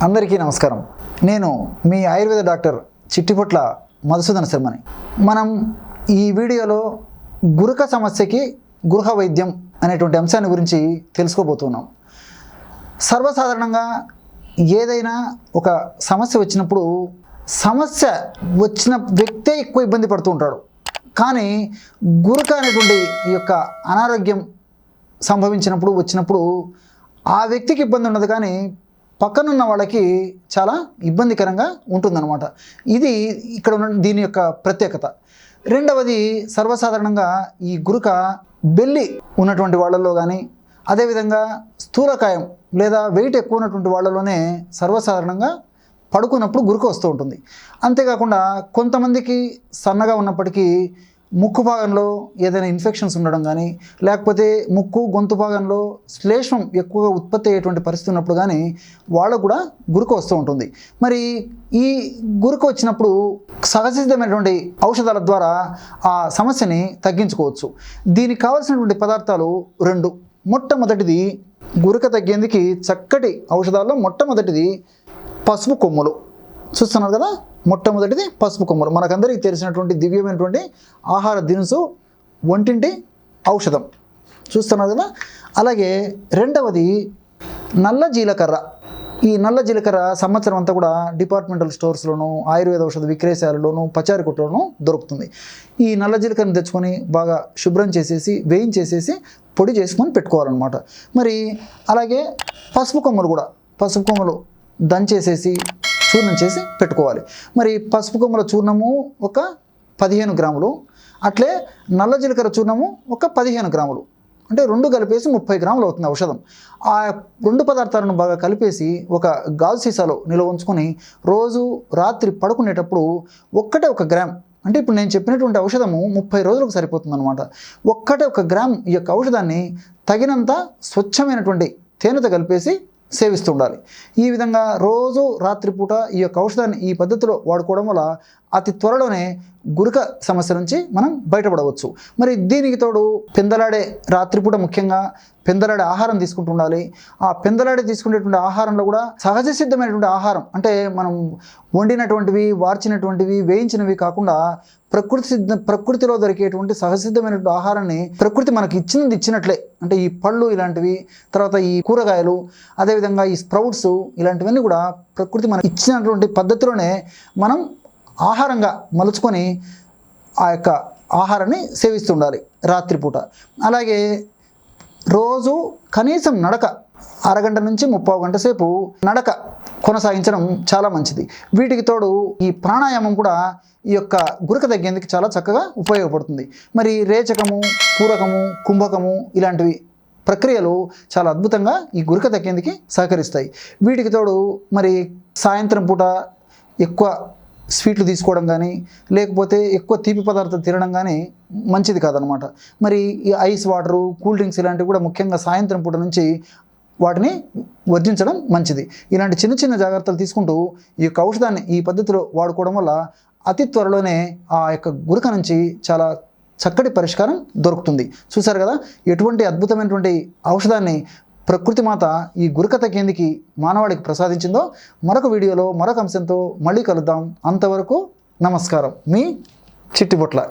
అందరికీ నమస్కారం. నేను మీ ఆయుర్వేద డాక్టర్ చిట్టిపొట్ల మధుసూదన శర్మని. మనం ఈ వీడియోలో గురక సమస్యకి గృహ వైద్యం అనేటువంటి అంశాన్ని గురించి తెలుసుకోబోతున్నాం. సర్వసాధారణంగా ఏదైనా ఒక సమస్య వచ్చినప్పుడు సమస్య వచ్చిన వ్యక్తే ఎక్కువ ఇబ్బంది పడుతూ ఉంటాడు. కానీ గురక అనేటువంటి ఈ యొక్క అనారోగ్యం సంభవించినప్పుడు వచ్చినప్పుడు ఆ వ్యక్తికి ఇబ్బంది ఉండదు, కానీ పక్కనున్న వాళ్ళకి చాలా ఇబ్బందికరంగా ఉంటుందన్నమాట. ఇది ఇక్కడ ఉన్న దీని యొక్క ప్రత్యేకత. రెండవది, సర్వసాధారణంగా ఈ గురక బెల్లి ఉన్నటువంటి వాళ్ళలో కానీ, అదేవిధంగా స్థూలకాయం లేదా వెయిట్ ఎక్కువ ఉన్నటువంటి వాళ్ళలోనే సర్వసాధారణంగా పడుకున్నప్పుడు గురక వస్తూ ఉంటుంది. అంతేకాకుండా కొంతమందికి సన్నగా ఉన్నప్పటికీ ముక్కు భాగంలో ఏదైనా ఇన్ఫెక్షన్స్ ఉండడం కానీ, లేకపోతే ముక్కు గొంతు భాగంలో శ్లేష్మం ఎక్కువగా ఉత్పత్తి అయ్యేటువంటి పరిస్థితి ఉన్నప్పుడు కానీ వాళ్ళకు కూడా గురక వస్తూ ఉంటుంది. మరి ఈ గురక వచ్చినప్పుడు సహజసిద్ధమైనటువంటి ఔషధాల ద్వారా ఆ సమస్యని తగ్గించుకోవచ్చు. దీనికి కావాల్సినటువంటి పదార్థాలు రెండు. మొట్టమొదటిది, గురక తగ్గేందుకు చక్కటి ఔషధాల్లో మొట్టమొదటిది పసుపు కొమ్ములు. చూస్తున్నారు కదా, మొట్టమొదటిది పసుపు కొమ్ములు. మనకందరికీ తెలిసినటువంటి దివ్యమైనటువంటి ఆహార దినుసు, వంటింటి ఔషధం. చూస్తున్నారు కదా. అలాగే రెండవది నల్ల జీలకర్ర. ఈ నల్ల జీలకర్ర సంవత్సరం అంతా కూడా డిపార్ట్మెంటల్ స్టోర్స్లోను, ఆయుర్వేద ఔషధ విక్రయశాలలోను, పచారి కొట్టులోనూ దొరుకుతుంది. ఈ నల్ల జీలకర్రను తెచ్చుకొని బాగా శుభ్రం చేసేసి వేయించేసేసి పొడి చేసుకొని పెట్టుకోవాలన్నమాట. మరి అలాగే పసుపు కొమ్ములు కూడా, పసుపు కొమ్ములు దంచేసేసి చూర్ణం చేసి పెట్టుకోవాలి. మరి పసుపు కొమ్మల చూర్ణము ఒక 15 గ్రాములు, అట్లే నల్ల జీలకర్ర చూర్ణము ఒక 15 గ్రాములు, అంటే రెండు కలిపేసి 30 గ్రాములు అవుతుంది ఔషధం. ఆ రెండు పదార్థాలను బాగా కలిపేసి ఒక గాజు సీసాలో నిల్వ ఉంచుకొని రోజు రాత్రి పడుకునేటప్పుడు ఒక గ్రామ్, అంటే ఇప్పుడు నేను చెప్పినటువంటి ఔషధము 30 రోజులకు సరిపోతుంది అనమాట. ఒక గ్రామ్ ఈ యొక్క ఔషధాన్ని తగినంత స్వచ్ఛమైనటువంటి తేనెతో కలిపేసి సేవిస్తూ ఉండాలి. ఈ విధంగా రోజు రాత్రిపూట ఈ యొక్క ఔషధాన్ని ఈ పద్ధతిలో వాడుకోవడం వల్ల అతి త్వరలోనే గురక సమస్య నుంచి మనం బయటపడవచ్చు. మరి దీనికి తోడు పెందలాడే రాత్రిపూట ముఖ్యంగా పెందలాడే ఆహారం తీసుకుంటూ ఉండాలి. ఆ పెందలాడే తీసుకునేటువంటి ఆహారంలో కూడా సహజ సిద్ధమైనటువంటి ఆహారం, అంటే మనం వండినటువంటివి, వార్చినటువంటివి, వేయించినవి కాకుండా ప్రకృతిలో దొరికేటువంటి సహజసిద్ధమైనటువంటి ఆహారాన్ని ప్రకృతి మనకి ఇచ్చినట్లే, అంటే ఈ పళ్ళు ఇలాంటివి, తర్వాత ఈ కూరగాయలు, అదేవిధంగా ఈ స్ప్రౌట్స్ ఇలాంటివన్నీ కూడా ప్రకృతి మనకి ఇచ్చినటువంటి పద్ధతిలోనే మనం ఆహారంగా మలుచుకొని ఆ యొక్క ఆహారాన్ని సేవిస్తుండాలి రాత్రిపూట. అలాగే రోజు కనీసం నడక 1/2 గంట నుంచి 30 గంట సేపు నడక కొనసాగించడం చాలా మంచిది. వీటికి తోడు ఈ ప్రాణాయామం కూడా ఈ యొక్క గురక తగ్గేందుకు చాలా చక్కగా ఉపయోగపడుతుంది. మరి రేచకము, పూరకము, కుంభకము ఇలాంటివి ప్రక్రియలు చాలా అద్భుతంగా ఈ గురక తగ్గేందుకు సహకరిస్తాయి. వీటికి తోడు మరి సాయంత్రం పూట ఎక్కువ స్వీట్లు తీసుకోవడం కానీ, లేకపోతే ఎక్కువ తీపి పదార్థాలు తినడం కానీ మంచిది కాదనమాట. మరి ఈ ఐస్ వాటరు, కూల్ డ్రింక్స్ ఇలాంటివి కూడా ముఖ్యంగా సాయంత్రం పూట నుంచి వాటిని వర్జించడం మంచిది. ఇలాంటి చిన్న చిన్న జాగ్రత్తలు తీసుకుంటూ ఈ యొక్క ఔషధాన్ని ఈ పద్ధతిలో వాడుకోవడం వల్ల అతి త్వరలోనే ఆ యొక్క గురక నుంచి చాలా చక్కటి పరిష్కారం దొరుకుతుంది. చూసారు కదా, ఎటువంటి అద్భుతమైనటువంటి ఔషధాన్ని ప్రకృతి మాత ఈ గురక తగ్గేందుకు మానవాళికి ప్రసాదించిందో. మరొక వీడియోలో మరొక అంశంతో మళ్ళీ కలుద్దాం. అంతవరకు నమస్కారం. మీ చిట్టిపొట్ల.